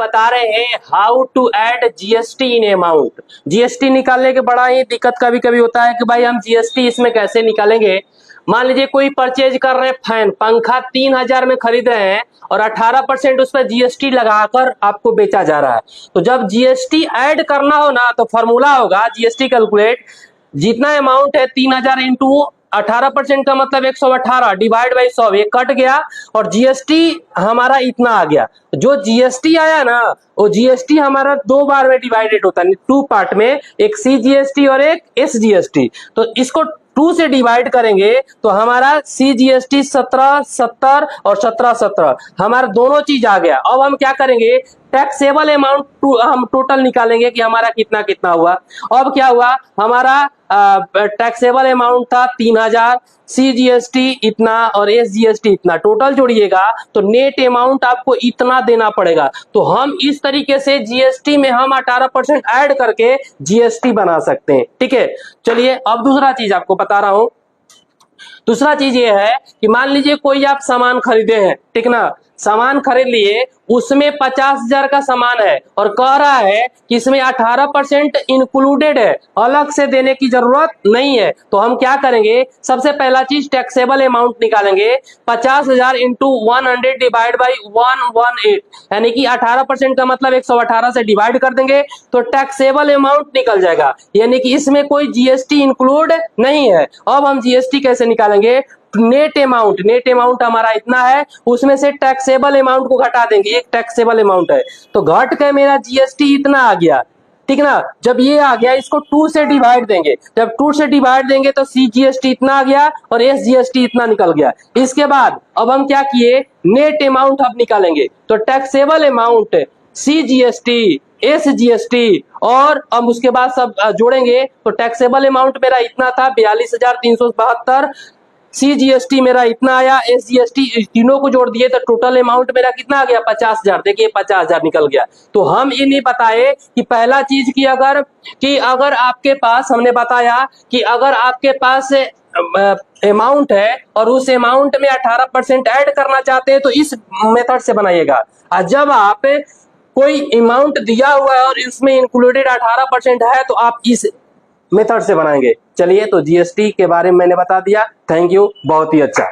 बता रहे हैं how to add GST in amount. GST निकालने के बड़ा ही दिक्कत कभी कभी होता है कि भाई हम जीएसटी इसमें कैसे निकालेंगे। मान लीजिए कोई परचेज कर रहे हैं, फैन पंखा 3000 में खरीद रहे हैं और 18% उस पर जीएसटी लगाकर आपको बेचा जा रहा है। तो जब जीएसटी ऐड करना हो ना तो फॉर्मूला होगा जीएसटी कैलकुलेट, जितना अमाउंट है 3000 इंटू 18% का मतलब 118 डिवाइड बाई 100, ये कट गया और जीएसटी हमारा इतना आ गया। जो जीएसटी आया ना वो जीएसटी हमारा दो बार में डिवाइडेड होता है, टू पार्ट में, एक सीजीएसटी और एक एसजीएसटी। तो इसको 2 से डिवाइड करेंगे तो हमारा सीजीएसटी 17, 70 और 17, 17 हमारा दोनों चीज आ गया। अब हम क्या करेंगे, टैक्सेबल अमाउंट हम टोटल निकालेंगे कि हमारा कितना कितना हुआ। अब क्या हुआ, हमारा टैक्सेबल अमाउंट था 3000, सीजीएसटी इतना और एसजीएसटी इतना, टोटल जोड़िएगा तो नेट अमाउंट आपको इतना देना पड़ेगा। तो हम इस तरीके से जीएसटी में हम 18% ऐड करके जीएसटी बना सकते हैं। ठीक है, चलिए अब दूसरा चीज आपको बता रहा हूं। दूसरा चीज ये है कि मान लीजिए कोई आप सामान खरीदे हैं, ठीक ना, सामान खरीद लिए, उसमें 50,000 का सामान है और कह रहा है कि इसमें 18% इंक्लूडेड है, अलग से देने की जरूरत नहीं है। तो हम क्या करेंगे, सबसे पहला चीज टैक्सेबल अमाउंट निकालेंगे। 50,000 इंटू 100 डिवाइड बाई 118, यानी कि 18% का मतलब 118 से डिवाइड कर देंगे तो टैक्सेबल अमाउंट निकल जाएगा, यानी कि इसमें कोई जीएसटी इंक्लूड नहीं है। अब हम जीएसटी कैसे निकालेंगे, नेट अमाउंट हमारा इतना है, उसमें से टैक्सेबल अमाउंट को घटा देंगे, एक टैक्सेबल अमाउंट है तो घट के मेरा जीएसटी इतना आ गया। ठीक ना, जब ये आ गया इसको 2 से डिवाइड देंगे, जब 2 से डिवाइड देंगे तो सीजीएसटी इतना आ गया और एसजीएसटी इतना निकल गया। इसके बाद अब हम क्या किए, नेट अमाउंट अब निकालेंगे। तो टैक्सेबल अमाउंट, सीजीएसटी, एसजीएसटी और अब उसके बाद सब जोड़ेंगे तो टैक्सेबल अमाउंट मेरा इतना था 42,372, सीजीएसटी मेरा इतना आया, एसजीएसटी तीनों को जोड़ दिए तो टोटल अमाउंट मेरा कितना आ गया 50,000। देखिए 50,000 निकल गया। तो हम ये नहीं बताए कि पहला चीज की अगर आपके पास, हमने बताया कि अगर आपके पास अमाउंट है और उस अमाउंट में 18% ऐड करना चाहते हैं तो इस मेथड से बनाइएगा। और जब आप कोई अमाउंट दिया हुआ है और इसमें इंक्लूडेड 18% है तो आप इस मेथड से बनाएंगे। चलिए, तो जीएसटी के बारे में मैंने बता दिया। थैंक यू, बहुत ही अच्छा।